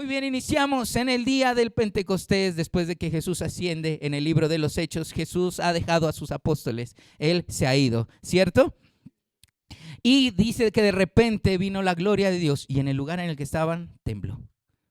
Muy bien, iniciamos en el día del Pentecostés, después de que Jesús asciende en el libro de los Hechos. Jesús ha dejado a sus apóstoles, Él se ha ido, ¿cierto? Y dice que de repente vino la gloria de Dios y en el lugar en el que estaban, tembló.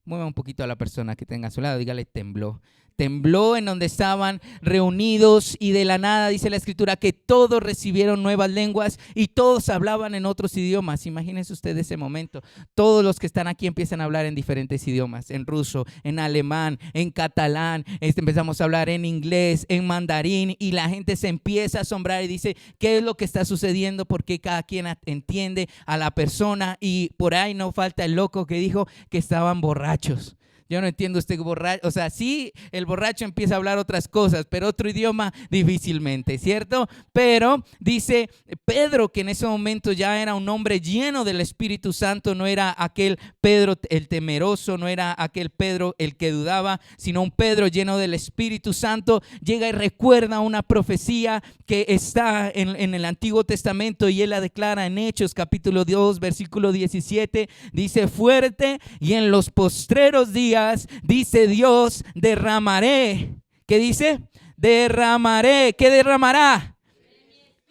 Mueva un poquito a la persona que tenga a su lado, dígale tembló. Tembló en donde estaban reunidos y de la nada dice la escritura que todos recibieron nuevas lenguas y todos hablaban en otros idiomas. Imagínense usted ese momento. Todos los que están aquí empiezan a hablar en diferentes idiomas, en ruso, en alemán, en catalán, empezamos a hablar en inglés, en mandarín y la gente se empieza a asombrar y dice, ¿qué es lo que está sucediendo? Porque cada quien entiende a la persona y por ahí no falta el loco que dijo que estaban borrachos. Yo no entiendo este borracho, o sea, sí, el borracho empieza a hablar otras cosas, pero otro idioma difícilmente, ¿cierto? Pero dice Pedro, que en ese momento ya era un hombre lleno del Espíritu Santo, no era aquel Pedro el temeroso, no era aquel Pedro el que dudaba, sino un Pedro lleno del Espíritu Santo, llega y recuerda una profecía que está en el Antiguo Testamento y él la declara en Hechos capítulo 2, versículo 17, dice fuerte y en los postreros días dice Dios, derramaré. ¿Qué dice? Derramaré. ¿Qué derramará?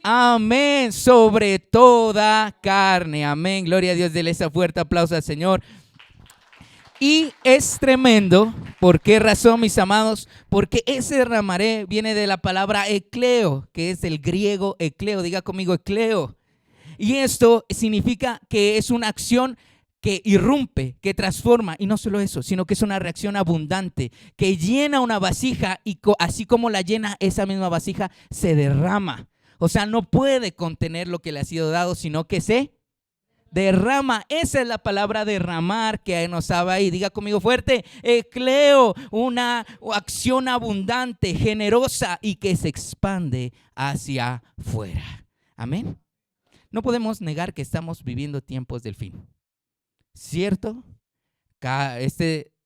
Amén. Sobre toda carne. Amén. Gloria a Dios. Dele ese fuerte aplauso al Señor. Y es tremendo. ¿Por qué razón, mis amados? Porque ese derramaré viene de la palabra ecleo, que es el griego ecleo. Diga conmigo ecleo. Y esto significa que es una acción que irrumpe, que transforma, y no solo eso, sino que es una reacción abundante, que llena una vasija y así como la llena esa misma vasija, se derrama. O sea, no puede contener lo que le ha sido dado, sino que se derrama. Esa es la palabra derramar que nos habla ahí. Diga conmigo fuerte, ecleo, una acción abundante, generosa y que se expande hacia afuera. Amén. No podemos negar que estamos viviendo tiempos del fin. ¿Cierto?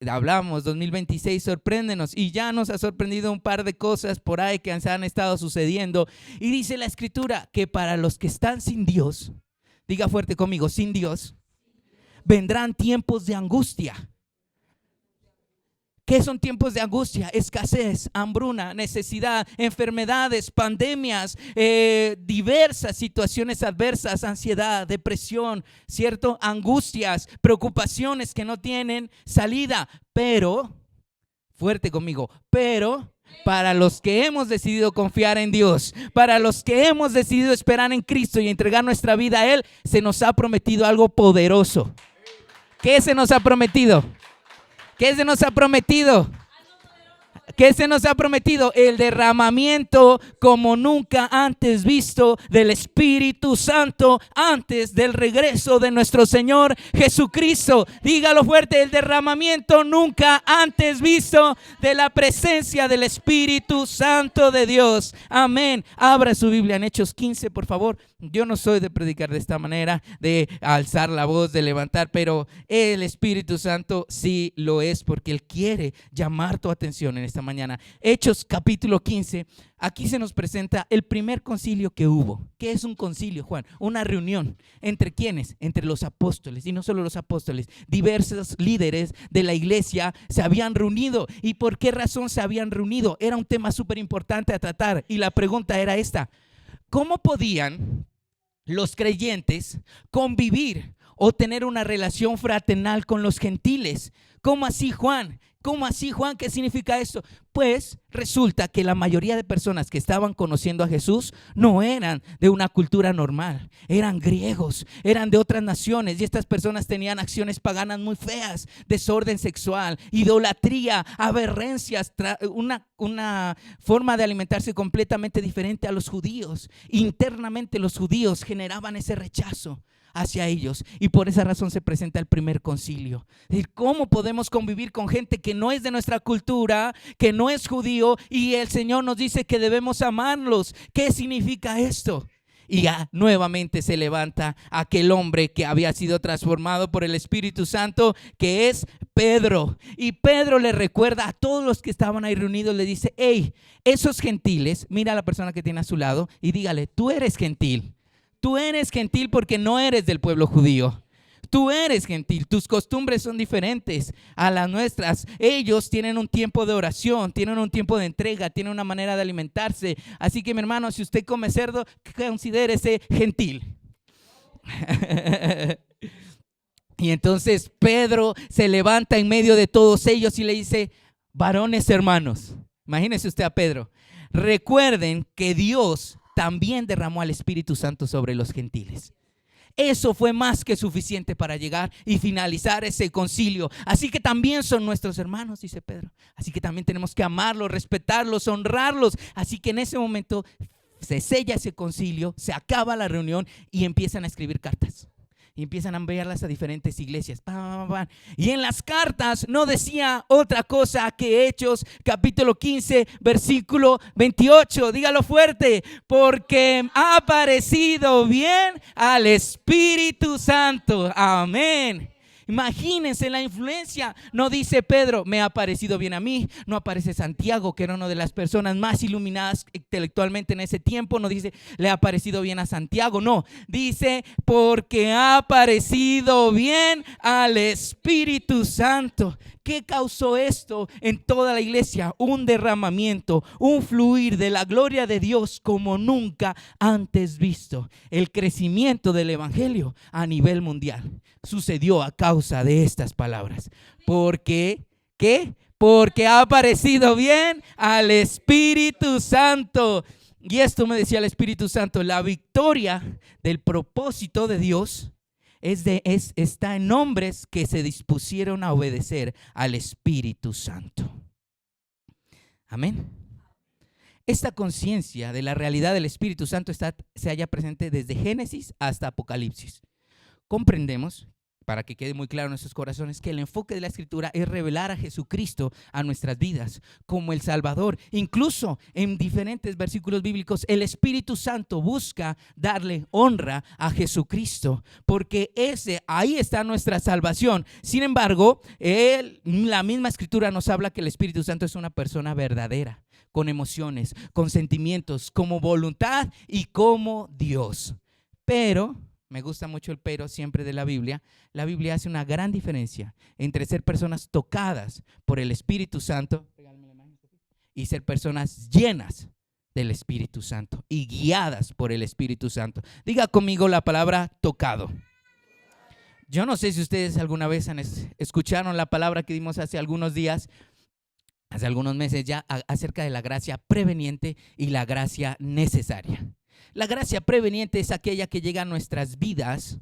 Hablamos 2026, sorpréndenos, y ya nos ha sorprendido un par de cosas por ahí que han estado sucediendo. Y dice la escritura que para los que están sin Dios, diga fuerte conmigo, sin Dios, vendrán tiempos de angustia. ¿Qué son tiempos de angustia? Escasez, hambruna, necesidad, enfermedades, pandemias, diversas situaciones adversas, ansiedad, depresión, ¿cierto? Angustias, preocupaciones que no tienen salida. Pero, fuerte conmigo, pero para los que hemos decidido confiar en Dios, para los que hemos decidido esperar en Cristo y entregar nuestra vida a Él, se nos ha prometido algo poderoso. ¿Qué se nos ha prometido? ¿Qué se nos ha prometido? ¿Qué se nos ha prometido? El derramamiento como nunca antes visto del Espíritu Santo antes del regreso de nuestro Señor Jesucristo. Dígalo fuerte, el derramamiento nunca antes visto de la presencia del Espíritu Santo de Dios. Amén. Abra su Biblia en Hechos 15, por favor. Yo no soy de predicar de esta manera, de alzar la voz, de levantar, pero el Espíritu Santo sí lo es, porque Él quiere llamar tu atención en esta mañana. Hechos capítulo 15, aquí se nos presenta el primer concilio que hubo. ¿Qué es un concilio, Juan? Una reunión. ¿Entre quiénes? Entre los apóstoles, y no solo los apóstoles, diversos líderes de la iglesia se habían reunido. ¿Y por qué razón se habían reunido? Era un tema súper importante a tratar, y la pregunta era esta: ¿cómo podían los creyentes convivir o tener una relación fraternal con los gentiles? ¿Cómo así, Juan? ¿Cómo así, Juan? ¿Qué significa esto? Pues resulta que la mayoría de personas que estaban conociendo a Jesús no eran de una cultura normal, eran griegos, eran de otras naciones, y estas personas tenían acciones paganas muy feas, desorden sexual, idolatría, aberrancias, una forma de alimentarse completamente diferente a los judíos. Internamente los judíos generaban ese rechazo hacia ellos, y por esa razón se presenta el primer concilio. ¿Cómo podemos convivir con gente que no es de nuestra cultura, que no es judío, y el Señor nos dice que debemos amarlos? ¿Qué significa esto? Y ya nuevamente se levanta aquel hombre que había sido transformado por el Espíritu Santo, que es Pedro. Y Pedro le recuerda a todos los que estaban ahí reunidos, le dice: hey, esos gentiles, mira a la persona que tiene a su lado y dígale: tú eres gentil. Tú eres gentil porque no eres del pueblo judío. Tú eres gentil, tus costumbres son diferentes a las nuestras. Ellos tienen un tiempo de oración, tienen un tiempo de entrega, tienen una manera de alimentarse. Así que mi hermano, si usted come cerdo, considérese gentil. Y entonces Pedro se levanta en medio de todos ellos y le dice: varones hermanos, imagínese usted a Pedro, recuerden que Dios también derramó al Espíritu Santo sobre los gentiles. Eso fue más que suficiente para llegar y finalizar ese concilio. Así que también son nuestros hermanos, dice Pedro. Así que también tenemos que amarlos, respetarlos, honrarlos. Así que en ese momento se sella ese concilio, se acaba la reunión y empiezan a escribir cartas. Y empiezan a enviarlas a diferentes iglesias. Y en las cartas no decía otra cosa que Hechos capítulo 15 versículo 28. Dígalo fuerte: porque ha parecido bien al Espíritu Santo. Amén. Imagínense la influencia. No dice Pedro: me ha parecido bien a mí. No aparece Santiago, que era una de las personas más iluminadas intelectualmente en ese tiempo. No dice: le ha parecido bien a Santiago. No, dice: porque ha parecido bien al Espíritu Santo. ¿Qué causó esto en toda la iglesia? Un derramamiento, un fluir de la gloria de Dios como nunca antes visto. El crecimiento del evangelio a nivel mundial sucedió a causa de estas palabras. Porque, ¿qué? Porque ha parecido bien al Espíritu Santo. Y esto me decía el Espíritu Santo: la victoria del propósito de Dios está en hombres que se dispusieron a obedecer al Espíritu Santo. Amén. Esta conciencia de la realidad del Espíritu Santo se halla presente desde Génesis hasta Apocalipsis. Comprendemos, para que quede muy claro en nuestros corazones, que el enfoque de la Escritura es revelar a Jesucristo a nuestras vidas como el Salvador. Incluso en diferentes versículos bíblicos, el Espíritu Santo busca darle honra a Jesucristo, porque ahí está nuestra salvación. Sin embargo, la misma Escritura nos habla que el Espíritu Santo es una persona verdadera, con emociones, con sentimientos, como voluntad y como Dios. Pero me gusta mucho el pero siempre de la Biblia. La Biblia hace una gran diferencia entre ser personas tocadas por el Espíritu Santo y ser personas llenas del Espíritu Santo y guiadas por el Espíritu Santo. Diga conmigo la palabra tocado. Yo no sé si ustedes alguna vez escucharon la palabra que dimos hace algunos días, hace algunos meses ya, acerca de la gracia preveniente y la gracia necesaria. La gracia preveniente es aquella que llega a nuestras vidas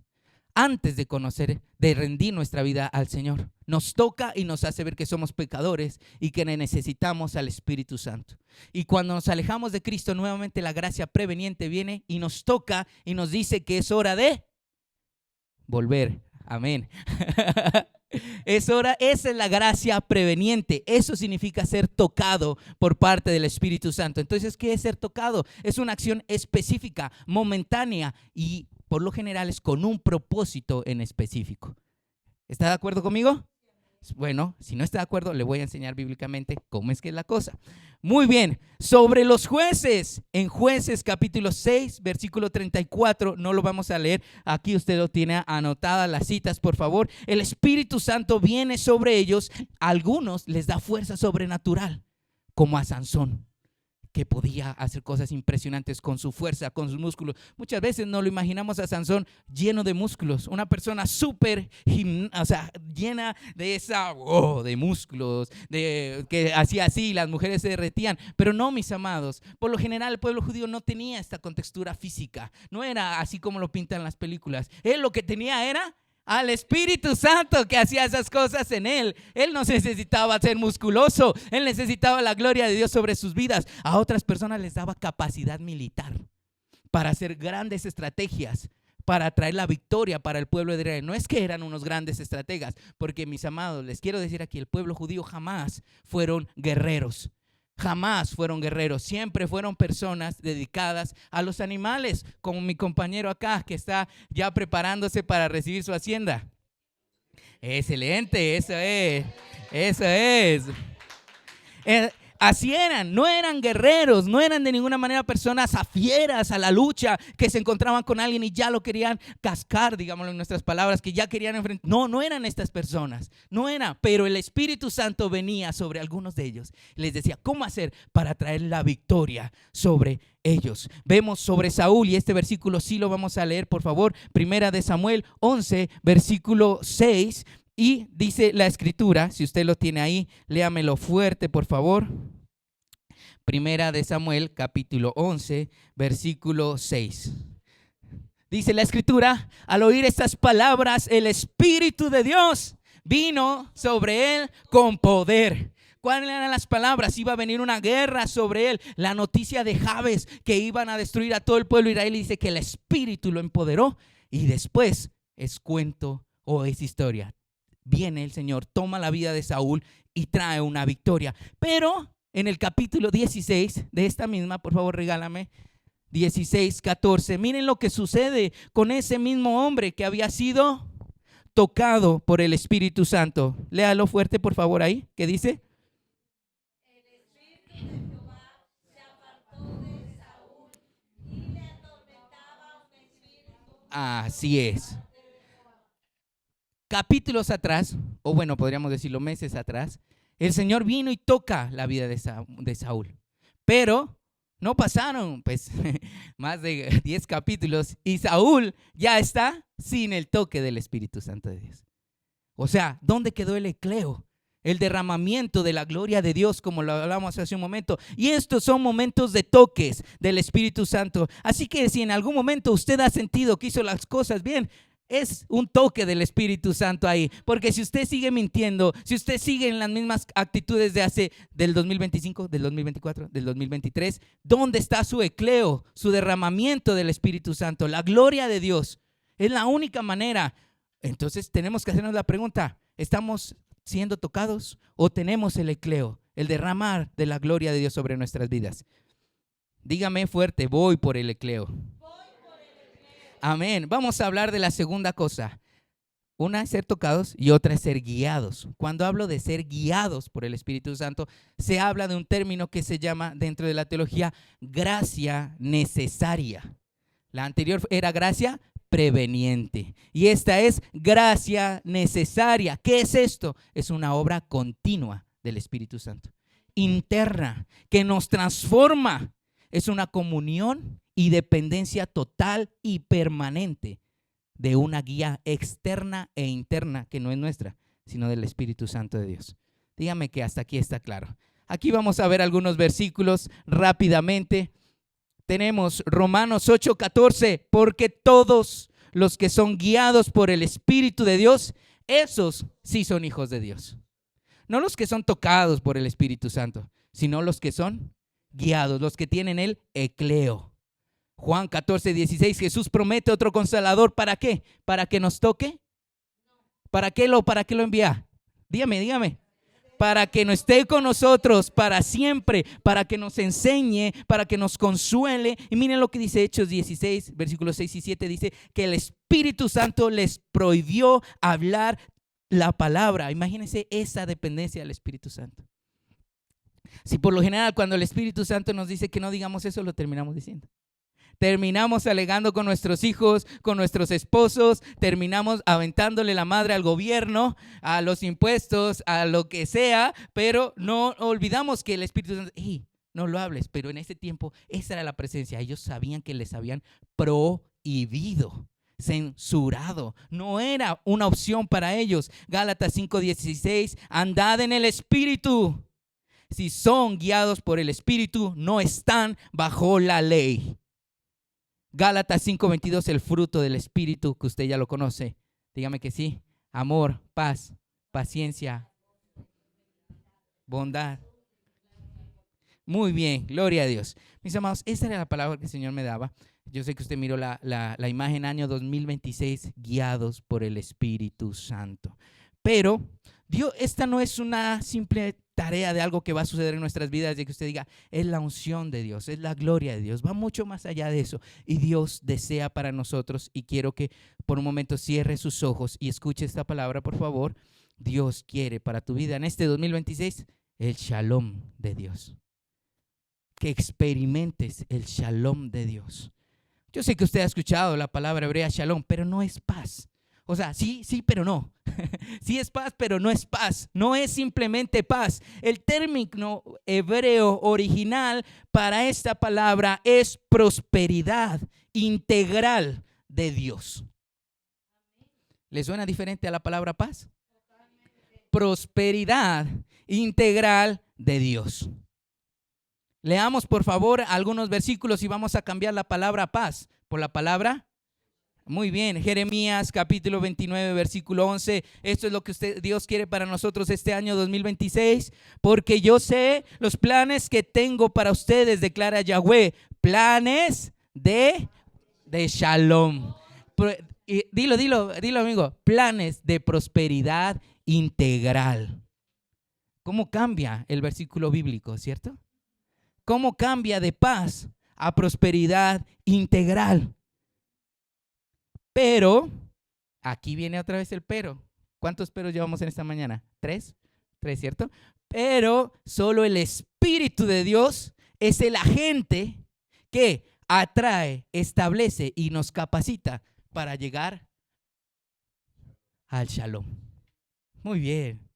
antes de rendir nuestra vida al Señor. Nos toca y nos hace ver que somos pecadores y que necesitamos al Espíritu Santo. Y cuando nos alejamos de Cristo, nuevamente la gracia preveniente viene y nos toca y nos dice que es hora de volver. Amén. Esa es la gracia preveniente. Eso significa ser tocado por parte del Espíritu Santo. Entonces, ¿qué es ser tocado? Es una acción específica, momentánea y por lo general es con un propósito en específico. ¿Está de acuerdo conmigo? Bueno, si no está de acuerdo, le voy a enseñar bíblicamente cómo es que es la cosa. Muy bien, sobre los jueces, en Jueces capítulo 6, versículo 34, no lo vamos a leer, aquí usted lo tiene anotadas las citas, por favor. El Espíritu Santo viene sobre ellos, a algunos les da fuerza sobrenatural, como a Sansón, que podía hacer cosas impresionantes con su fuerza, con sus músculos. Muchas veces no lo imaginamos a Sansón lleno de músculos, una persona súper, llena de de músculos, que hacía así, las mujeres se derretían. Pero no, mis amados, por lo general el pueblo judío no tenía esta contextura física, no era así como lo pintan las películas. Él lo que tenía era al Espíritu Santo que hacía esas cosas en él. Él no necesitaba ser musculoso, él necesitaba la gloria de Dios sobre sus vidas. A otras personas les daba capacidad militar para hacer grandes estrategias, para traer la victoria para el pueblo de Israel. No es que eran unos grandes estrategas, porque mis amados, les quiero decir aquí, el pueblo judío jamás fueron guerreros. Jamás fueron guerreros, siempre fueron personas dedicadas a los animales, como mi compañero acá que está ya preparándose para recibir su hacienda. Excelente, eso es. Así eran, no eran guerreros, no eran de ninguna manera personas afieras a la lucha, que se encontraban con alguien y ya lo querían cascar, digámoslo en nuestras palabras, que ya querían enfrentar. No, no eran estas personas, no eran, pero el Espíritu Santo venía sobre algunos de ellos y les decía cómo hacer para traer la victoria sobre ellos. Vemos sobre Saúl, y este versículo sí lo vamos a leer, por favor, Primera de Samuel 11, versículo 6. Y dice la escritura, si usted lo tiene ahí, léamelo fuerte, por favor. Primera de Samuel, capítulo 11, versículo 6. Dice la escritura: al oír estas palabras, el Espíritu de Dios vino sobre él con poder. ¿Cuáles eran las palabras? Iba a venir una guerra sobre él. La noticia de Jabes, que iban a destruir a todo el pueblo de Israel, y dice que el Espíritu lo empoderó. Y después es cuento o es historia. Viene el Señor, toma la vida de Saúl y trae una victoria. Pero en el capítulo 16 de esta misma, por favor regálame, 16:14, miren lo que sucede con ese mismo hombre que había sido tocado por el Espíritu Santo. Léalo fuerte, por favor, ahí. ¿Qué dice? El Espíritu de Jehová se apartó de Saúl y le atormentaba un espíritu. Así es. Capítulos atrás, o bueno, podríamos decirlo meses atrás, el Señor vino y toca la vida de Saúl. Pero no pasaron pues más de 10 capítulos y Saúl ya está sin el toque del Espíritu Santo de Dios. O sea, ¿dónde quedó el ecleo? El derramamiento de la gloria de Dios, como lo hablamos hace un momento. Y estos son momentos de toques del Espíritu Santo. Así que si en algún momento usted ha sentido que hizo las cosas bien, es un toque del Espíritu Santo ahí. Porque si usted sigue mintiendo, si usted sigue en las mismas actitudes del 2025, del 2024, del 2023, ¿dónde está su ecleo, su derramamiento del Espíritu Santo? La gloria de Dios es la única manera. Entonces tenemos que hacernos la pregunta: ¿estamos siendo tocados o tenemos el ecleo, el derramar de la gloria de Dios sobre nuestras vidas? Dígame fuerte: voy por el ecleo. Amén. Vamos a hablar de la segunda cosa. Una es ser tocados y otra es ser guiados. Cuando hablo de ser guiados por el Espíritu Santo, se habla de un término que se llama dentro de la teología gracia necesaria. La anterior era gracia preveniente y esta es gracia necesaria. ¿Qué es esto? Es una obra continua del Espíritu Santo, interna, que nos transforma. Es una comunión y dependencia total y permanente de una guía externa e interna que no es nuestra, sino del Espíritu Santo de Dios. Dígame que hasta aquí está claro. Aquí vamos a ver algunos versículos rápidamente. Tenemos Romanos 8:14, porque todos los que son guiados por el Espíritu de Dios, esos sí son hijos de Dios. No los que son tocados por el Espíritu Santo, sino los que son guiados, los que tienen el ecleo. Juan 14:16, Jesús promete otro consolador. ¿Para qué? ¿Para que nos toque? ¿Para qué lo envía? Dígame. Para que no esté con nosotros para siempre, para que nos enseñe, para que nos consuele. Y miren lo que dice Hechos 16, versículos 6 y 7, dice que el Espíritu Santo les prohibió hablar la palabra. Imagínense esa dependencia del Espíritu Santo. Si por lo general cuando el Espíritu Santo nos dice que no digamos eso, lo terminamos diciendo. Terminamos alegando con nuestros hijos, con nuestros esposos, terminamos aventándole la madre al gobierno, a los impuestos, a lo que sea, pero no olvidamos que el Espíritu Santo, no lo hables, pero en ese tiempo esa era la presencia. Ellos sabían que les habían prohibido, censurado, no era una opción para ellos. Gálatas 5:16, andad en el Espíritu. Si son guiados por el Espíritu, no están bajo la ley. Gálatas 5:22, el fruto del Espíritu, que usted ya lo conoce. Dígame que sí. Amor, paz, paciencia, bondad. Muy bien, gloria a Dios. Mis amados, esa era la palabra que el Señor me daba. Yo sé que usted miró la imagen año 2026, guiados por el Espíritu Santo. Pero Dios, esta no es una simple tarea de algo que va a suceder en nuestras vidas, de que usted diga, es la unción de Dios, es la gloria de Dios, va mucho más allá de eso. Y Dios desea para nosotros, y quiero que por un momento cierre sus ojos y escuche esta palabra, por favor. Dios quiere para tu vida en este 2026 el shalom de Dios. Que experimentes el shalom de Dios. Yo sé que usted ha escuchado la palabra hebrea shalom, pero no es paz. O sea, sí, pero no. Sí es paz, pero no es paz. No es simplemente paz. El término hebreo original para esta palabra es prosperidad integral de Dios. ¿Le suena diferente a la palabra paz? Prosperidad integral de Dios. Leamos por favor algunos versículos y vamos a cambiar la palabra paz por la palabra. Muy bien, Jeremías capítulo 29 versículo 11. Esto es lo que Dios quiere para nosotros este año 2026. Porque yo sé los planes que tengo para ustedes, declara Yahweh. Planes de shalom. Dilo amigo. Planes de prosperidad integral. ¿Cómo cambia el versículo bíblico, cierto? ¿Cómo cambia de paz a prosperidad integral? Pero, aquí viene otra vez el pero. ¿Cuántos peros llevamos en esta mañana? ¿Tres? ¿Tres, cierto? Pero solo el Espíritu de Dios es el agente que atrae, establece y nos capacita para llegar al shalom. Muy bien.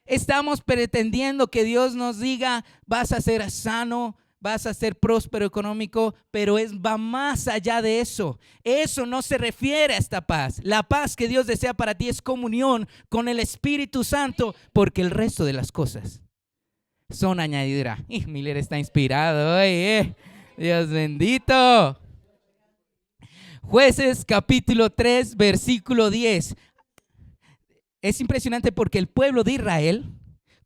Estamos pretendiendo que Dios nos diga, vas a ser sano, vas a ser próspero económico, pero va más allá de eso. Eso no se refiere a esta paz. La paz que Dios desea para ti es comunión con el Espíritu Santo, porque el resto de las cosas son añadidura. Y Miller está inspirado hoy, Dios bendito. Jueces capítulo 3 versículo 10. Es impresionante porque el pueblo de Israel,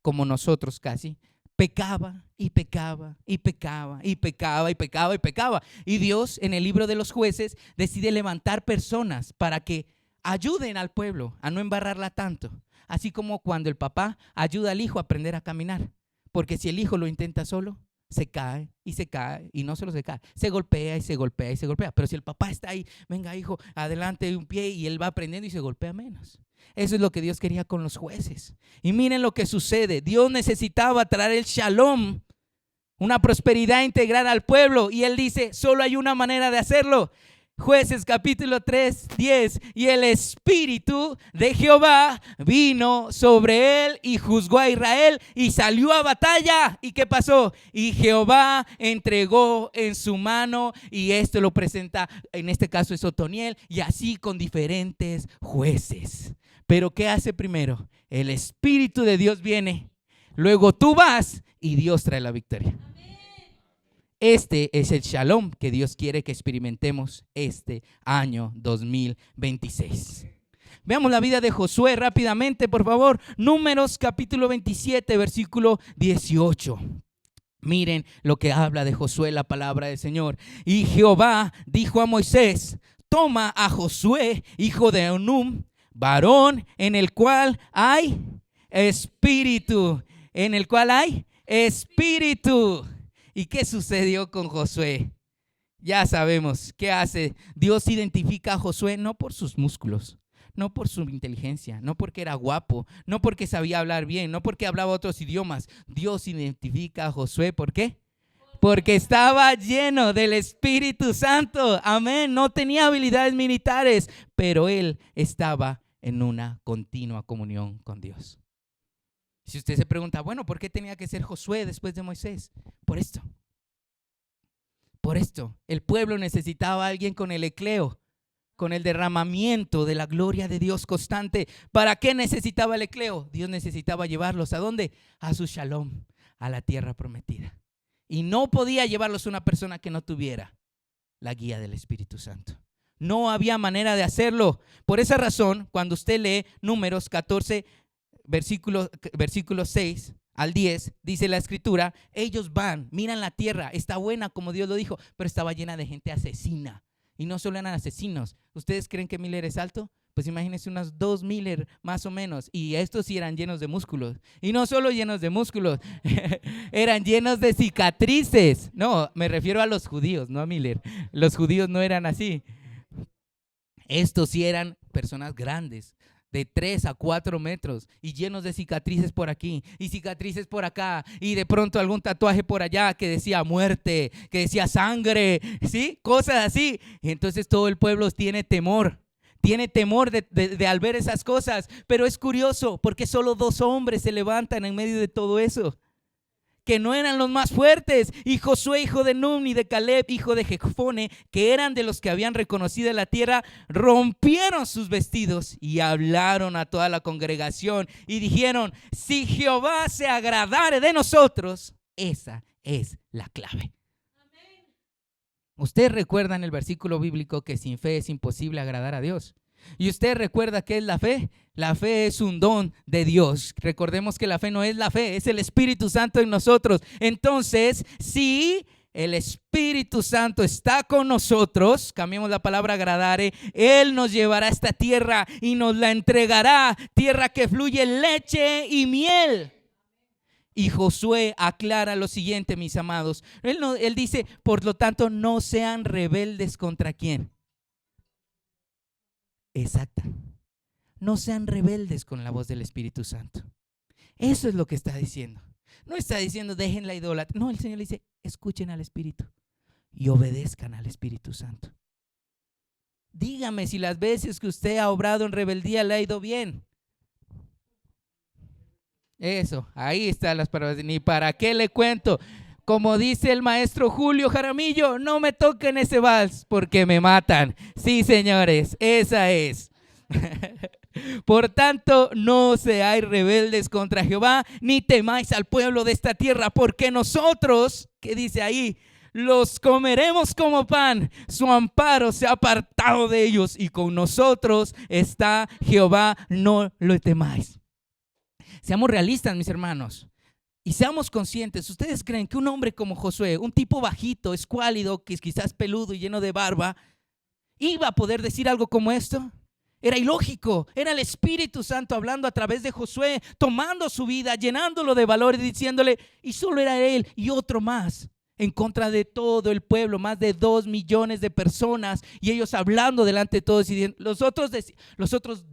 como nosotros casi, pecaba y pecaba y pecaba y pecaba y pecaba y pecaba. Y Dios en el libro de los jueces decide levantar personas para que ayuden al pueblo a no embarrarla tanto. Así como cuando el papá ayuda al hijo a aprender a caminar. Porque si el hijo lo intenta solo, se cae y no solo se cae, se golpea y se golpea y se golpea. Pero si el papá está ahí, venga hijo, adelante un pie, y él va aprendiendo y se golpea menos. Eso es lo que Dios quería con los jueces. Y miren lo que sucede. Dios necesitaba traer el shalom, una prosperidad integral al pueblo. Y Él dice, solo hay una manera de hacerlo. Jueces capítulo 3, 10. Y el Espíritu de Jehová vino sobre él y juzgó a Israel y salió a batalla. ¿Y qué pasó? Y Jehová entregó en su mano, y esto lo presenta, en este caso es Otoniel, y así con diferentes jueces. Pero ¿qué hace primero? El Espíritu de Dios viene, luego tú vas y Dios trae la victoria. Este es el shalom que Dios quiere que experimentemos este año 2026. Veamos la vida de Josué rápidamente, por favor. Números capítulo 27, versículo 18. Miren lo que habla de Josué, la palabra del Señor. Y Jehová dijo a Moisés, toma a Josué, hijo de Onum, varón en el cual hay espíritu. En el cual hay espíritu. ¿Y qué sucedió con Josué? Ya sabemos qué hace. Dios identifica a Josué no por sus músculos, no por su inteligencia, no porque era guapo, no porque sabía hablar bien, no porque hablaba otros idiomas. Dios identifica a Josué, ¿por qué? Porque estaba lleno del Espíritu Santo. Amén. No tenía habilidades militares, pero él estaba en una continua comunión con Dios. Si usted se pregunta, bueno, ¿por qué tenía que ser Josué después de Moisés? Por esto. Por esto. El pueblo necesitaba a alguien con el ecleo, con el derramamiento de la gloria de Dios constante. ¿Para qué necesitaba el ecleo? Dios necesitaba llevarlos ¿a dónde? A su shalom, a la tierra prometida. Y no podía llevarlos una persona que no tuviera la guía del Espíritu Santo. No había manera de hacerlo. Por esa razón, cuando usted lee Números 14, versículo 6 al 10, dice la escritura, ellos van, miran la tierra, está buena como Dios lo dijo, pero estaba llena de gente asesina. Y no solo eran asesinos. ¿Ustedes creen que Miller es alto? Pues imagínense unos 2 Miller más o menos. Y estos sí eran llenos de músculos. Y no solo llenos de músculos, eran llenos de cicatrices. No, me refiero a los judíos, no a Miller. Los judíos no eran así. Estos sí eran personas grandes, de 3 a 4 metros y llenos de cicatrices por aquí y cicatrices por acá y de pronto algún tatuaje por allá que decía muerte, que decía sangre, ¿sí? Cosas así. Y entonces todo el pueblo tiene temor de al ver esas cosas. Pero es curioso porque solo 2 hombres se levantan en medio de todo eso, que no eran los más fuertes, y Josué, hijo de Nun, y de Caleb, hijo de Jefone, que eran de los que habían reconocido la tierra, rompieron sus vestidos y hablaron a toda la congregación y dijeron: si Jehová se agradare de nosotros, esa es la clave. Ustedes recuerdan el versículo bíblico que sin fe es imposible agradar a Dios. ¿Y usted recuerda qué es la fe? La fe es un don de Dios. Recordemos que la fe no es la fe, es el Espíritu Santo en nosotros. Entonces, si el Espíritu Santo está con nosotros, cambiemos la palabra agradare, Él nos llevará a esta tierra y nos la entregará, tierra que fluye leche y miel. Y Josué aclara lo siguiente, mis amados. Él dice: por lo tanto, no sean rebeldes contra quién. Exacto. No sean rebeldes con la voz del Espíritu Santo. Eso es lo que está diciendo. No está diciendo dejen la idolatría. No, el Señor le dice: escuchen al Espíritu y obedezcan al Espíritu Santo. Dígame si las veces que usted ha obrado en rebeldía le ha ido bien. Eso, ahí están las palabras. Ni para qué le cuento. Como dice el maestro Julio Jaramillo: no me toquen ese vals porque me matan. Sí, señores, esa es. Por tanto, no seáis rebeldes contra Jehová, ni temáis al pueblo de esta tierra, porque nosotros, ¿qué dice ahí? Los comeremos como pan, su amparo se ha apartado de ellos, y con nosotros está Jehová, no lo temáis. Seamos realistas, mis hermanos, y seamos conscientes. ¿Ustedes creen que un hombre como Josué, un tipo bajito, escuálido, que es quizás peludo y lleno de barba, iba a poder decir algo como esto? Era ilógico. Era el Espíritu Santo hablando a través de Josué, tomando su vida, llenándolo de valor y diciéndole, y solo era él y otro más, en contra de todo el pueblo, más de 2 millones de personas, y ellos hablando delante de todos, y los otros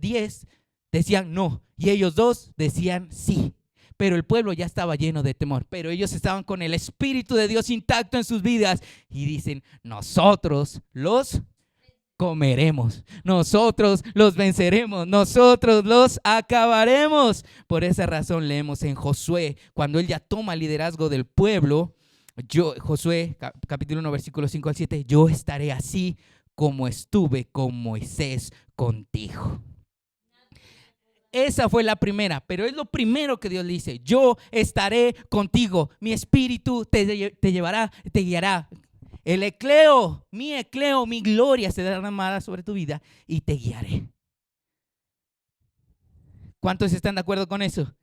10 decían no, y ellos 2 decían sí. Pero el pueblo ya estaba lleno de temor, pero ellos estaban con el Espíritu de Dios intacto en sus vidas y dicen: nosotros los comeremos, nosotros los venceremos, nosotros los acabaremos. Por esa razón leemos en Josué, cuando él ya toma el liderazgo del pueblo, Josué capítulo 1 versículo 5 al 7, yo estaré así como estuve con Moisés contigo. Esa fue la primera, pero es lo primero que Dios le dice: yo estaré contigo, mi espíritu te llevará, te guiará. El ecleo, mi gloria se derramará sobre tu vida y te guiaré. ¿Cuántos están de acuerdo con eso?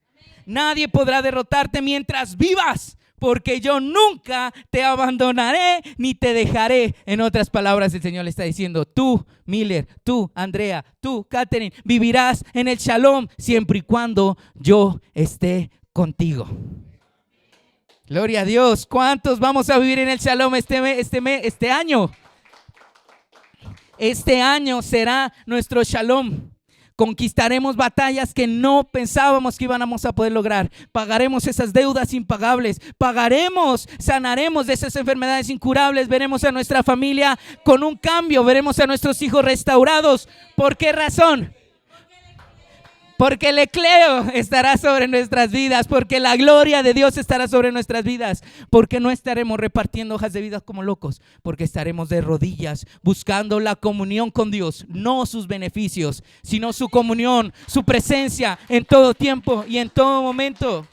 Nadie podrá derrotarte mientras vivas, porque yo nunca te abandonaré ni te dejaré. En otras palabras, el Señor le está diciendo: tú, Miller, tú, Andrea, tú, Catherine, vivirás en el shalom siempre y cuando yo esté contigo. Gloria a Dios. ¿Cuántos vamos a vivir en el shalom este año? Este año será nuestro shalom. Conquistaremos batallas que no pensábamos que íbamos a poder lograr. Pagaremos esas deudas impagables. Sanaremos de esas enfermedades incurables. Veremos a nuestra familia con un cambio. Veremos a nuestros hijos restaurados. ¿Por qué razón? Porque el ecleo estará sobre nuestras vidas, porque la gloria de Dios estará sobre nuestras vidas, porque no estaremos repartiendo hojas de vida como locos, porque estaremos de rodillas buscando la comunión con Dios, no sus beneficios, sino su comunión, su presencia en todo tiempo y en todo momento.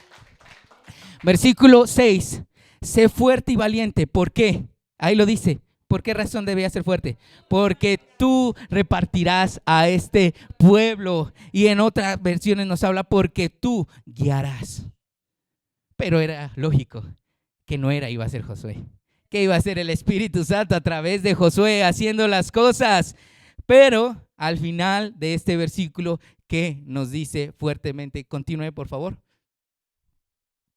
Versículo 6, sé fuerte y valiente. ¿Por qué? Ahí lo dice. ¿Por qué razón debía ser fuerte? Porque tú repartirás a este pueblo. Y en otras versiones nos habla porque tú guiarás. Pero era lógico que no iba a ser Josué, que iba a ser el Espíritu Santo a través de Josué haciendo las cosas. Pero al final de este versículo, ¿qué nos dice fuertemente? Continúe, por favor.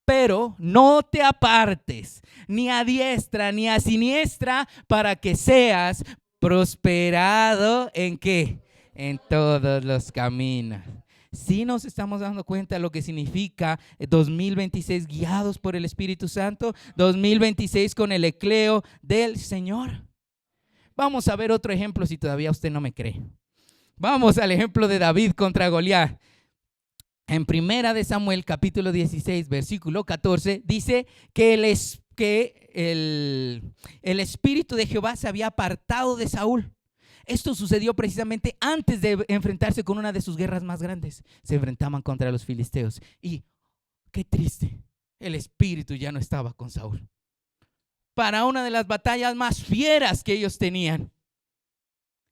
Pero no te apartes ni a diestra ni a siniestra para que seas prosperado ¿en qué? en todos los caminos. Sí nos estamos dando cuenta de lo que significa 2026 guiados por el Espíritu Santo, 2026 con el ecleo del Señor. Vamos a ver otro ejemplo si todavía usted no me cree. Vamos al ejemplo de David contra Goliat. En Primera de Samuel, capítulo 16, versículo 14, dice que el Espíritu de Jehová se había apartado de Saúl. Esto sucedió precisamente antes de enfrentarse con una de sus guerras más grandes. Se enfrentaban contra los filisteos. Y qué triste, el Espíritu ya no estaba con Saúl. Para una de las batallas más fieras que ellos tenían.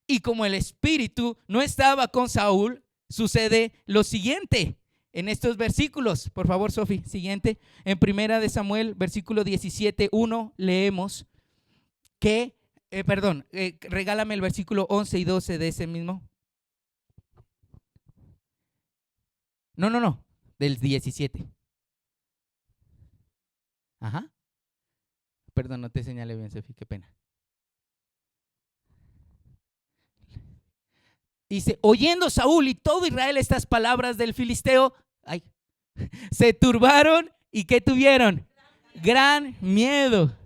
Y como el Espíritu no estaba con Saúl, sucede lo siguiente. En estos versículos, por favor, Sofi, siguiente. En Primera de Samuel, versículo 17:1, leemos que, regálame el versículo 11 y 12 de ese mismo. No, del 17. Ajá. Perdón, no te señalé bien, Sofi, qué pena. Dice, oyendo Saúl y todo Israel estas palabras del filisteo, se turbaron y ¿qué tuvieron? Gran miedo.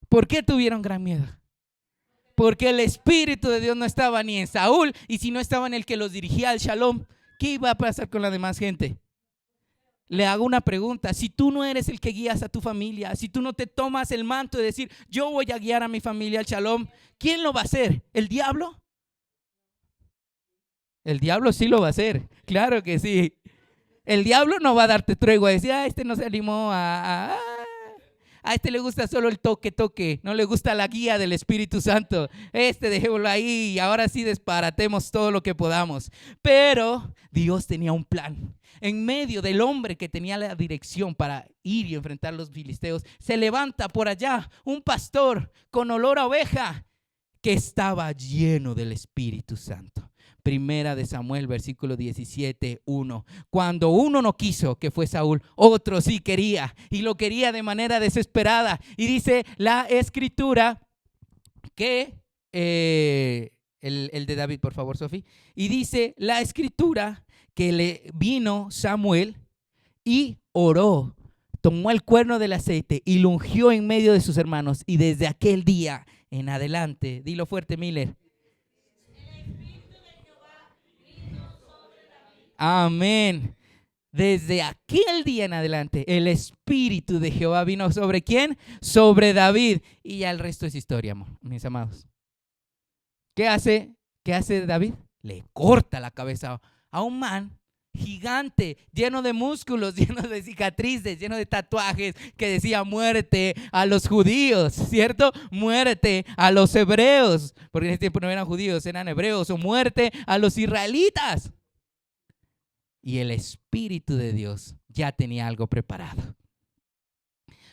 ¿Por qué tuvieron gran miedo? Porque el Espíritu de Dios no estaba ni en Saúl, y si no estaba en el que los dirigía al Shalom, ¿qué iba a pasar con la demás gente? Le hago una pregunta: si tú no eres el que guías a tu familia, si tú no te tomas el manto de decir, yo voy a guiar a mi familia al Shalom, ¿quién lo va a hacer? ¿El diablo? El diablo sí lo va a hacer, claro que sí. El diablo no va a darte tregua, decir, este no se animó a este le gusta solo el toque, no le gusta la guía del Espíritu Santo. Dejémoslo ahí y ahora sí disparatemos todo lo que podamos. Pero Dios tenía un plan. En medio del hombre que tenía la dirección para ir y enfrentar a los filisteos, se levanta por allá un pastor con olor a oveja que estaba lleno del Espíritu Santo. Primera de Samuel, versículo 17:1. Cuando uno no quiso, que fue Saúl, otro sí quería, y lo quería de manera desesperada. Y dice la escritura que, el de David, por favor, Sofi. Y dice la escritura que le vino Samuel y oró, tomó el cuerno del aceite y lo ungió en medio de sus hermanos. Y desde aquel día en adelante, dilo fuerte, Miller. Amén. Desde aquel día en adelante, el Espíritu de Jehová vino ¿sobre quién? Sobre David. Y ya el resto es historia, mis amados. ¿Qué hace David? Le corta la cabeza a un man gigante, lleno de músculos, lleno de cicatrices, lleno de tatuajes, que decía muerte a los judíos, ¿cierto? Muerte a los hebreos, porque en ese tiempo no eran judíos, eran hebreos, o muerte a los israelitas. Y el Espíritu de Dios ya tenía algo preparado.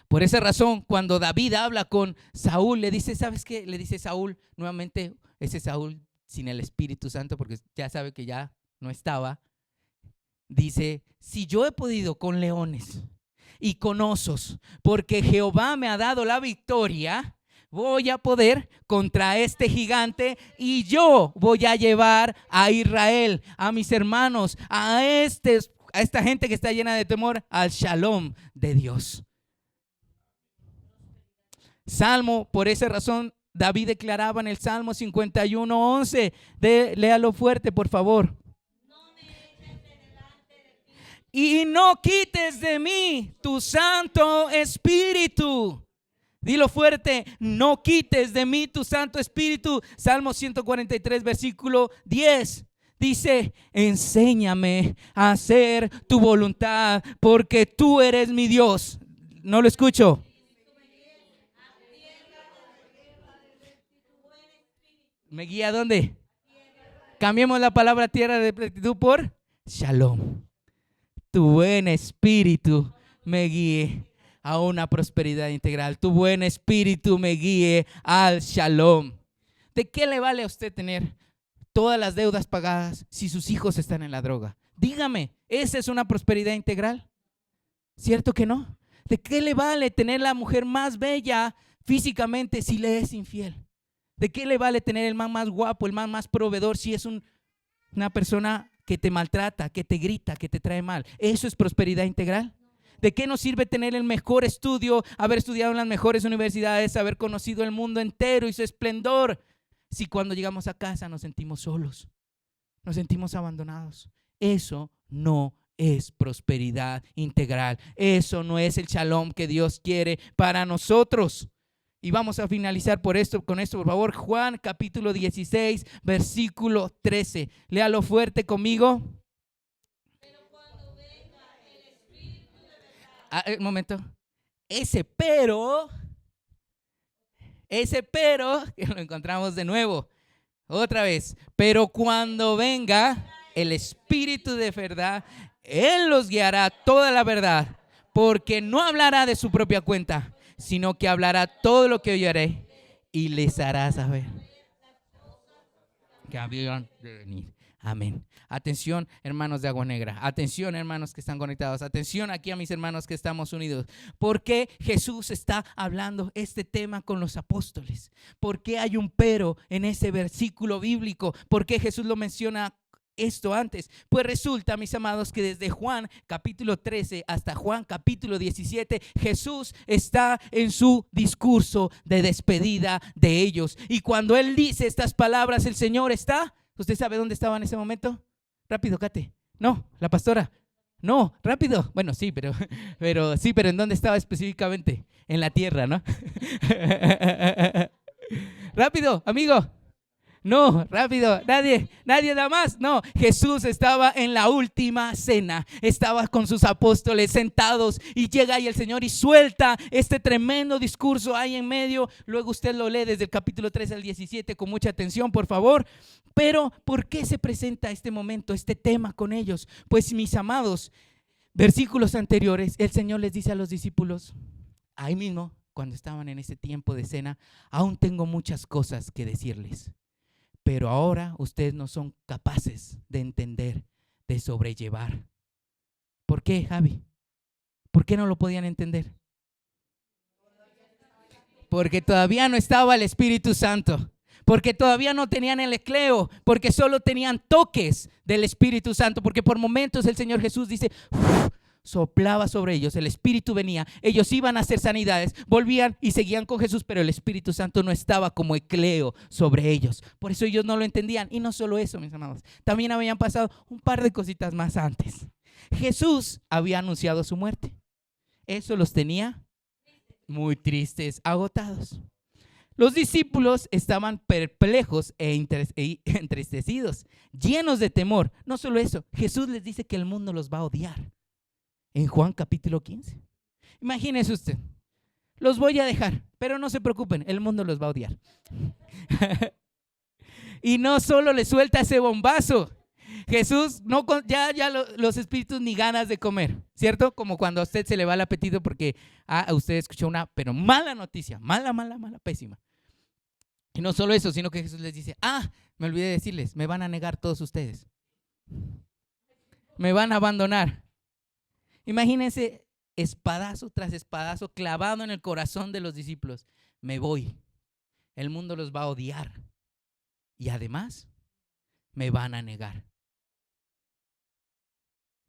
Por esa razón, cuando David habla con Saúl, le dice, ¿sabes qué? Le dice Saúl, nuevamente, ese Saúl sin el Espíritu Santo, porque ya sabe que ya no estaba. Dice, si yo he podido con leones y con osos, porque Jehová me ha dado la victoria, voy a poder contra este gigante, y yo voy a llevar a Israel, a mis hermanos, a esta gente que está llena de temor, al Shalom de Dios. Salmo, por esa razón, David declaraba en el Salmo 51:11, léalo fuerte, por favor. Y no quites de mí tu Santo Espíritu. Dilo fuerte, no quites de mí tu Santo Espíritu. Salmo 143, versículo 10. Dice, enséñame a hacer tu voluntad, porque tú eres mi Dios. No lo escucho. ¿Me guía a dónde? Cambiemos la palabra tierra de plenitud por Shalom. Tu buen espíritu me guíe a una prosperidad integral. Tu buen espíritu me guíe al Shalom. ¿De qué le vale a usted tener todas las deudas pagadas si sus hijos están en la droga? Dígame, ¿esa es una prosperidad integral? ¿Cierto que no? ¿De qué le vale tener la mujer más bella físicamente si le es infiel? ¿De qué le vale tener el man más guapo, el man más proveedor si es una persona que te maltrata, que te grita, que te trae mal? ¿Eso es prosperidad integral? ¿De qué nos sirve tener el mejor estudio, haber estudiado en las mejores universidades, haber conocido el mundo entero y su esplendor, si cuando llegamos a casa nos sentimos solos, nos sentimos abandonados? Eso no es prosperidad integral. Eso no es el shalom que Dios quiere para nosotros. Y vamos a finalizar con esto, por favor. Juan capítulo 16, versículo 13. Léalo fuerte conmigo. Pero cuando venga el Espíritu de verdad. Un momento. Ese pero, que lo encontramos de nuevo. Otra vez. Pero cuando venga el Espíritu de verdad, Él los guiará a toda la verdad, porque no hablará de su propia cuenta, sino que hablará todo lo que oyere y les hará saber que habían de venir. Amén. Atención, hermanos de Agua Negra. Atención, hermanos que están conectados. Atención aquí a mis hermanos que estamos unidos. ¿Por qué Jesús está hablando este tema con los apóstoles? ¿Por qué hay un pero en ese versículo bíblico? ¿Por qué Jesús lo menciona esto antes? Pues resulta, mis amados, que desde Juan capítulo 13 hasta Juan capítulo 17, Jesús está en su discurso de despedida de ellos. Y cuando Él dice estas palabras, el Señor está, ¿usted sabe dónde estaba en ese momento? Rápido, Kate. No, la pastora. No, rápido. Bueno, sí, pero ¿en dónde estaba específicamente? En la tierra, ¿no? Rápido, amigo. No, rápido, nadie da más. No, Jesús estaba en la última cena, estaba con sus apóstoles sentados y llega ahí el Señor y suelta este tremendo discurso ahí en medio. Luego usted lo lee desde el capítulo 13 al 17 con mucha atención, por favor. Pero, ¿por qué se presenta este momento, este tema con ellos? Pues, mis amados, versículos anteriores, el Señor les dice a los discípulos, ahí mismo, cuando estaban en ese tiempo de cena, aún tengo muchas cosas que decirles. Pero ahora ustedes no son capaces de entender, de sobrellevar. ¿Por qué, Javi? ¿Por qué no lo podían entender? Porque todavía no estaba el Espíritu Santo. Porque todavía no tenían el ecleo. Porque solo tenían toques del Espíritu Santo. Porque por momentos el Señor Jesús dice, soplaba sobre ellos, el Espíritu venía, ellos iban a hacer sanidades, volvían y seguían con Jesús, pero el Espíritu Santo no estaba como ecleo sobre ellos. Por eso ellos no lo entendían. Y no solo eso, mis amados, también habían pasado un par de cositas más antes. Jesús había anunciado su muerte. Eso los tenía muy tristes, agotados. Los discípulos estaban perplejos e entristecidos, llenos de temor. No solo eso, Jesús les dice que el mundo los va a odiar. En Juan capítulo 15. Imagínese usted, los voy a dejar, pero no se preocupen, el mundo los va a odiar. Y no solo le suelta ese bombazo, Jesús, los espíritus ni ganas de comer, ¿cierto? Como cuando a usted se le va el apetito porque usted escuchó una, pero mala noticia, mala, pésima. Y no solo eso, sino que Jesús les dice, me olvidé de decirles, me van a negar todos ustedes. Me van a abandonar. Imagínense espadazo tras espadazo clavado en el corazón de los discípulos. Me voy. El mundo los va a odiar. Y además, me van a negar.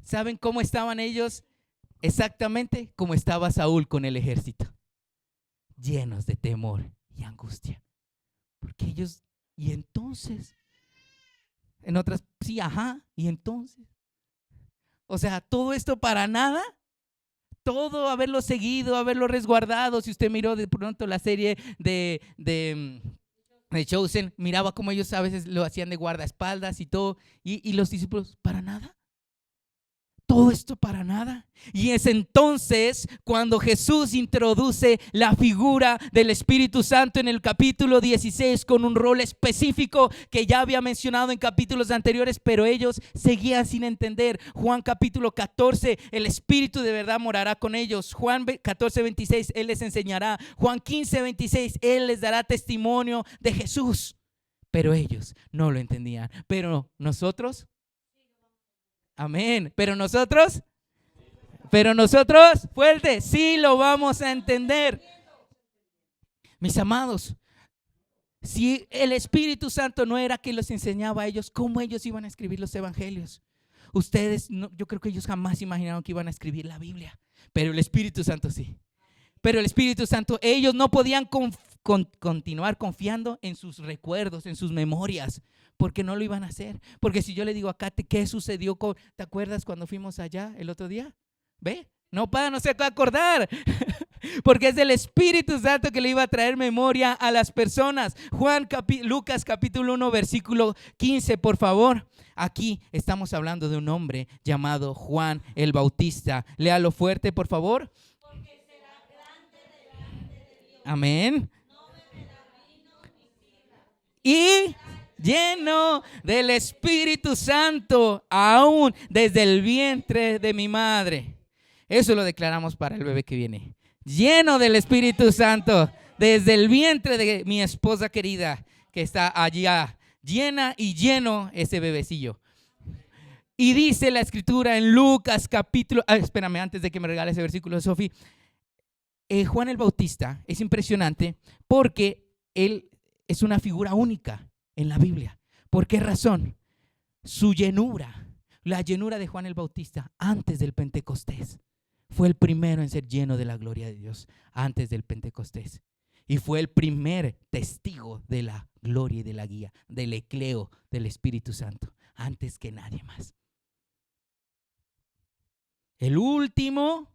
¿Saben cómo estaban ellos? Exactamente como estaba Saúl con el ejército. Llenos de temor y angustia. Porque ellos, y entonces, en otras, sí, y entonces. O sea, todo esto para nada, todo haberlo seguido, haberlo resguardado. Si usted miró de pronto la serie de Chosen, miraba cómo ellos a veces lo hacían de guardaespaldas y todo, y los discípulos, para nada. Todo esto para nada. Y es entonces cuando Jesús introduce la figura del Espíritu Santo en el capítulo 16 con un rol específico que ya había mencionado en capítulos anteriores, pero ellos seguían sin entender. Juan capítulo 14, el Espíritu de verdad morará con ellos. Juan 14, 26, Él les enseñará. Juan 15, 26, Él les dará testimonio de Jesús. Pero ellos no lo entendían. Pero nosotros... Amén. Pero nosotros, fuerte, sí lo vamos a entender. Mis amados, Si el Espíritu Santo no era que los enseñaba a ellos, ¿cómo ellos iban a escribir los evangelios? Ustedes, yo creo que ellos jamás imaginaron que iban a escribir la Biblia, pero el Espíritu Santo sí. Pero el Espíritu Santo, ellos no podían continuar confiando en sus recuerdos, en sus memorias, porque no lo iban a hacer. Porque si yo le digo a Kate, ¿qué sucedió? ¿Te acuerdas cuando fuimos allá el otro día? ¿Ve? No se va a acordar. Porque es el Espíritu Santo que le iba a traer memoria a las personas. Lucas capítulo 1 versículo 15, por favor. Aquí estamos hablando de un hombre llamado Juan el Bautista. Léalo fuerte, por favor. Porque será grande delante de Dios. Amén. No beberá vino ni sidra. Y lleno del Espíritu Santo, aún desde el vientre de mi madre. Eso lo declaramos para el bebé que viene. Lleno del Espíritu Santo, desde el vientre de mi esposa querida, que está allá, llena y lleno ese bebecillo. Y dice la escritura en Lucas capítulo, espérame, antes de que me regale ese versículo, Sofi. Juan el Bautista es impresionante porque él es una figura única en la Biblia. ¿Por qué razón? Su llenura, la llenura de Juan el Bautista antes del Pentecostés. Fue el primero en ser lleno de la gloria de Dios antes del Pentecostés. Y fue el primer testigo de la gloria y de la guía, del ecleo del Espíritu Santo, antes que nadie más. El último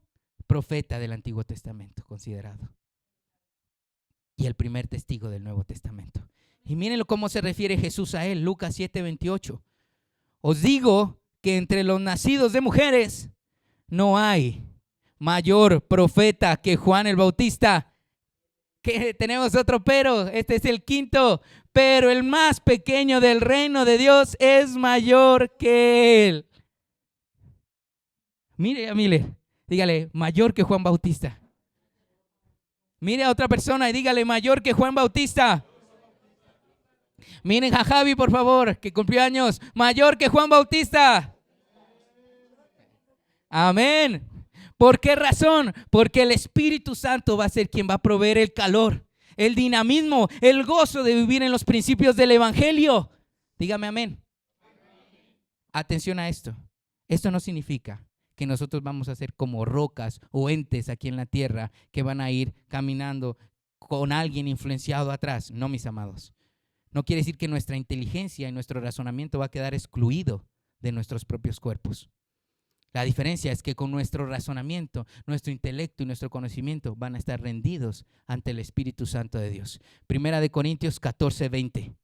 profeta del Antiguo Testamento considerado. Y el primer testigo del Nuevo Testamento. Y mírenlo cómo se refiere Jesús a él, Lucas 7:28. Os digo que entre los nacidos de mujeres no hay mayor profeta que Juan el Bautista. Que tenemos otro pero, este es el quinto. Pero el más pequeño del reino de Dios es mayor que él. Mire, dígale, mayor que Juan Bautista. Mire a otra persona y dígale, mayor que Juan Bautista. Miren a Javi, por favor, que cumplió años. Mayor que Juan Bautista. Amén. ¿Por qué razón? Porque el Espíritu Santo va a ser quien va a proveer el calor, el dinamismo, el gozo de vivir en los principios del Evangelio. Dígame amén. Atención a esto. Esto no significa que nosotros vamos a ser como rocas o entes aquí en la tierra que van a ir caminando con alguien influenciado atrás. No, mis amados. No quiere decir que nuestra inteligencia y nuestro razonamiento va a quedar excluido de nuestros propios cuerpos. La diferencia es que con nuestro razonamiento, nuestro intelecto y nuestro conocimiento van a estar rendidos ante el Espíritu Santo de Dios. Primera de Corintios 14:20.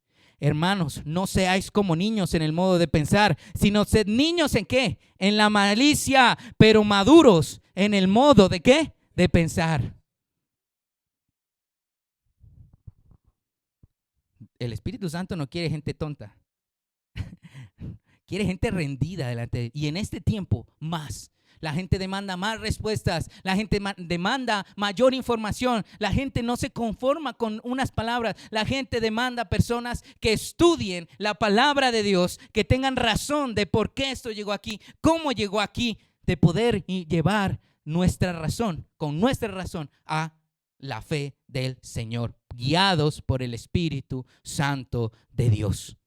Hermanos, no seáis como niños en el modo de pensar, sino sed niños ¿en qué? En la malicia, pero maduros en el modo ¿de qué? De pensar. El Espíritu Santo no quiere gente tonta. Quiere gente rendida delante de él. Y en este tiempo más. La gente demanda más respuestas. La gente demanda mayor información. La gente no se conforma con unas palabras. La gente demanda personas que estudien la palabra de Dios, que tengan razón de por qué esto llegó aquí, cómo llegó aquí, de poder llevar nuestra razón, con nuestra razón, a la fe del Señor, guiados por el Espíritu Santo de Dios.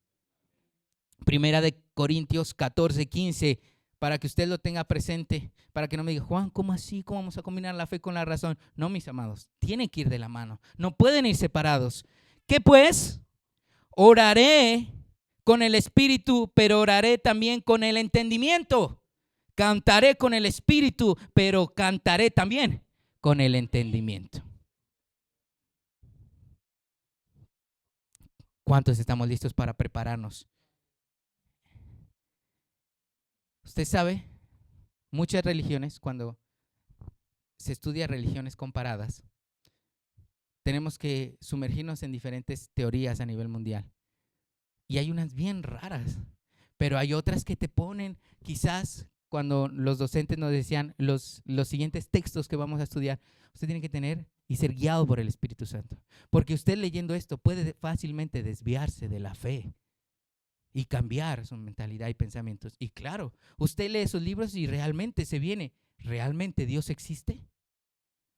Primera de Corintios 14:15, para que usted lo tenga presente, para que no me diga, Juan, ¿cómo así? ¿Cómo vamos a combinar la fe con la razón? No, mis amados, tienen que ir de la mano, no pueden ir separados. ¿Qué pues? Oraré con el Espíritu, pero oraré también con el entendimiento. Cantaré con el Espíritu, pero cantaré también con el entendimiento. ¿Cuántos estamos listos para prepararnos? Usted sabe, muchas religiones, cuando se estudia religiones comparadas, tenemos que sumergirnos en diferentes teorías a nivel mundial. Y hay unas bien raras, pero hay otras que te ponen, quizás cuando los docentes nos decían los siguientes textos que vamos a estudiar, usted tiene que tener y ser guiado por el Espíritu Santo. Porque usted leyendo esto puede fácilmente desviarse de la fe y cambiar su mentalidad y pensamientos. Y claro, usted lee esos libros y realmente se viene, ¿realmente Dios existe?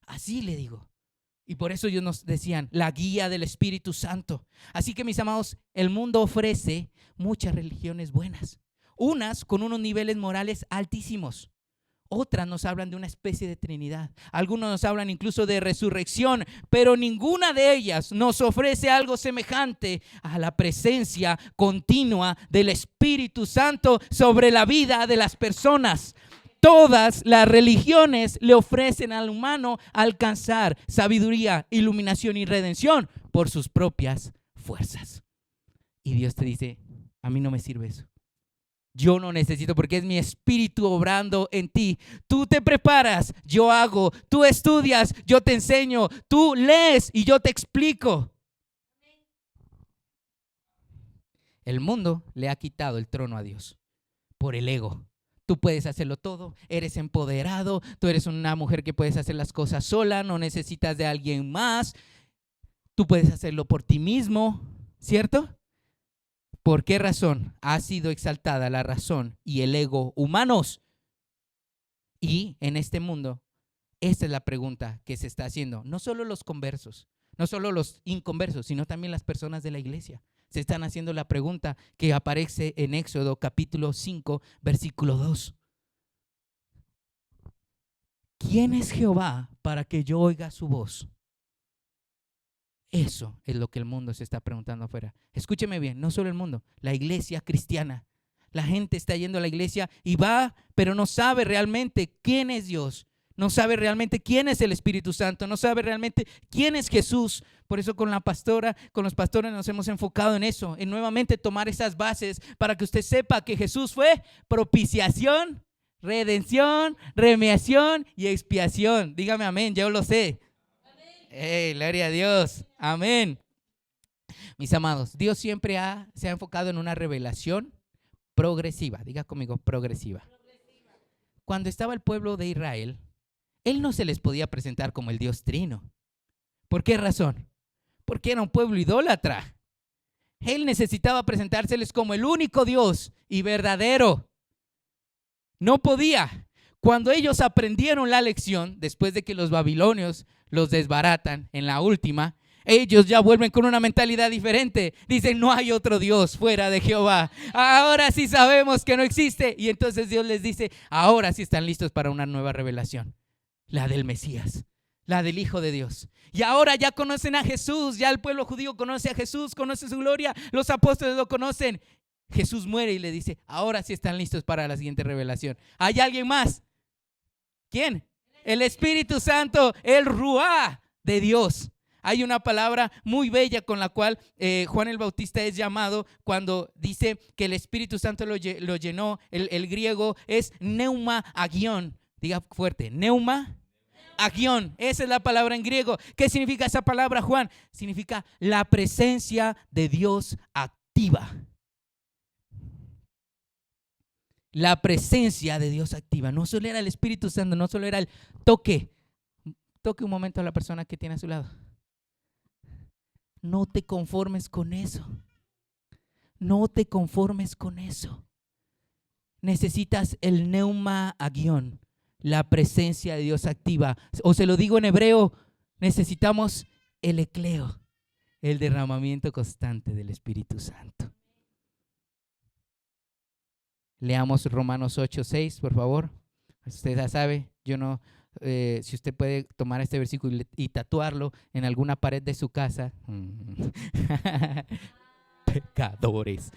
Así le digo. Y por eso ellos nos decían la guía del Espíritu Santo. Así que, mis amados, el mundo ofrece muchas religiones buenas. Unas con unos niveles morales altísimos. Otras nos hablan de una especie de Trinidad. Algunos nos hablan incluso de resurrección, pero ninguna de ellas nos ofrece algo semejante a la presencia continua del Espíritu Santo sobre la vida de las personas. Todas las religiones le ofrecen al humano alcanzar sabiduría, iluminación y redención por sus propias fuerzas. Y Dios te dice, a mí no me sirve eso. Yo no necesito, porque es mi Espíritu obrando en ti. Tú te preparas, yo hago. Tú estudias, yo te enseño. Tú lees y yo te explico. El mundo le ha quitado el trono a Dios por el ego. Tú puedes hacerlo todo, eres empoderado, tú eres una mujer que puedes hacer las cosas sola, no necesitas de alguien más. Tú puedes hacerlo por ti mismo, ¿cierto? ¿Por qué razón ha sido exaltada la razón y el ego humanos? Y en este mundo, esta es la pregunta que se está haciendo. No solo los conversos, no solo los inconversos, sino también las personas de la iglesia. Se están haciendo la pregunta que aparece en Éxodo capítulo 5, versículo 2. ¿Quién es Jehová para que yo oiga su voz? Eso es lo que el mundo se está preguntando afuera. Escúcheme bien, no solo el mundo, la iglesia cristiana. La gente está yendo a la iglesia y va, pero no sabe realmente quién es Dios. No sabe realmente quién es el Espíritu Santo. No sabe realmente quién es Jesús. Por eso con la pastora, con los pastores nos hemos enfocado en eso, en nuevamente tomar esas bases para que usted sepa que Jesús fue propiciación, redención, remediación y expiación. Dígame amén, yo lo sé. Hey, gloria a Dios. Amén. Mis amados, Dios siempre se ha enfocado en una revelación progresiva. Diga conmigo, progresiva. Cuando estaba el pueblo de Israel, Él no se les podía presentar como el Dios trino. ¿Por qué razón? Porque era un pueblo idólatra. Él necesitaba presentárseles como el único Dios y verdadero. No podía. Cuando ellos aprendieron la lección, después de que los babilonios los desbaratan en la última, ellos ya vuelven con una mentalidad diferente. Dicen, no hay otro Dios fuera de Jehová. Ahora sí sabemos que no existe. Y entonces Dios les dice, ahora sí están listos para una nueva revelación. La del Mesías, la del Hijo de Dios. Y ahora ya conocen a Jesús. Ya el pueblo judío conoce a Jesús, conoce su gloria. Los apóstoles lo conocen. Jesús muere y le dice, ahora sí están listos para la siguiente revelación. ¿Hay alguien más? ¿Quién? El Espíritu Santo, el Ruá de Dios. Hay una palabra muy bella con la cual Juan el Bautista es llamado cuando dice que el Espíritu Santo lo llenó. El griego es neuma agión. Diga fuerte, neuma agión. Esa es la palabra en griego. ¿Qué significa esa palabra, Juan? Significa la presencia de Dios activa. La presencia de Dios activa. No solo era el Espíritu Santo, no solo era el toque. Toque un momento a la persona que tiene a su lado. No te conformes con eso. No te conformes con eso. Necesitas el neuma agión, la presencia de Dios activa. O se lo digo en hebreo, necesitamos el ecleo, el derramamiento constante del Espíritu Santo. Leamos Romanos 8:6, por favor. Usted ya sabe, yo no, si usted puede tomar este versículo y tatuarlo en alguna pared de su casa. Pecadores.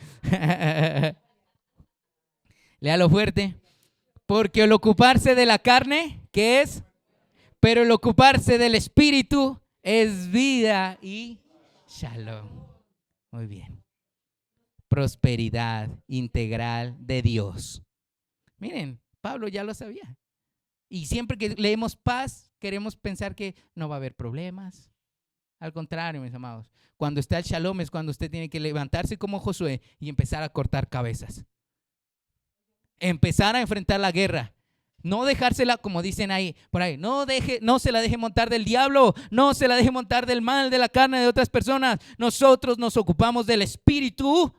Léalo fuerte. Porque el ocuparse de la carne, ¿qué es? Pero el ocuparse del Espíritu es vida y shalom. Muy bien. Prosperidad integral de Dios. Miren, Pablo ya lo sabía. Y siempre que leemos paz, queremos pensar que no va a haber problemas. Al contrario, mis amados, cuando está el shalom es cuando usted tiene que levantarse como Josué y empezar a cortar cabezas. Empezar a enfrentar la guerra. No dejársela, como dicen ahí, por ahí, no se la deje montar del diablo, no se la deje montar del mal, de la carne de otras personas. Nosotros nos ocupamos del Espíritu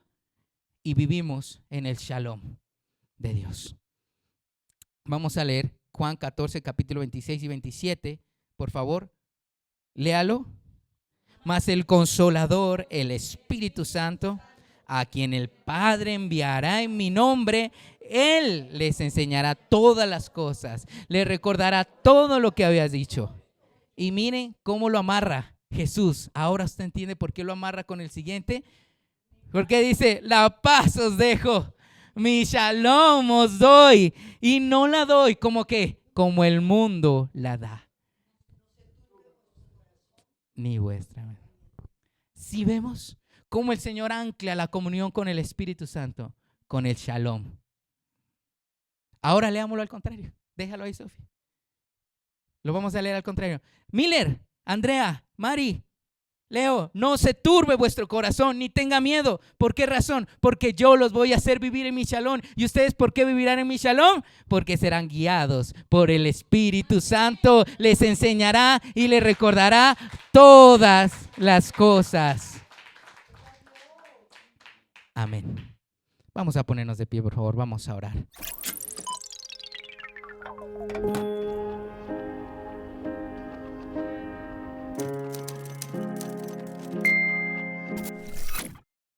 y vivimos en el shalom de Dios. Vamos a leer Juan 14, capítulo 26 y 27, por favor. Léalo. Mas el Consolador, el Espíritu Santo, a quien el Padre enviará en mi nombre, Él les enseñará todas las cosas, les recordará todo lo que habías dicho. Y miren cómo lo amarra Jesús. Ahora usted entiende por qué lo amarra con el siguiente. Porque dice, la paz os dejo, mi shalom os doy. Y no la doy como que, como el mundo la da. Ni vuestra. Si vemos cómo el Señor ancla la comunión con el Espíritu Santo, con el shalom. Ahora leámoslo al contrario. Déjalo ahí, Sofía. Lo vamos a leer al contrario. Miller, Andrea, Mari, Leo, no se turbe vuestro corazón ni tenga miedo. ¿Por qué razón? Porque yo los voy a hacer vivir en mi shalom. ¿Y ustedes por qué vivirán en mi shalom? Porque serán guiados por el Espíritu Santo. Les enseñará y les recordará todas las cosas. Amén. Vamos a ponernos de pie, por favor. Vamos a orar.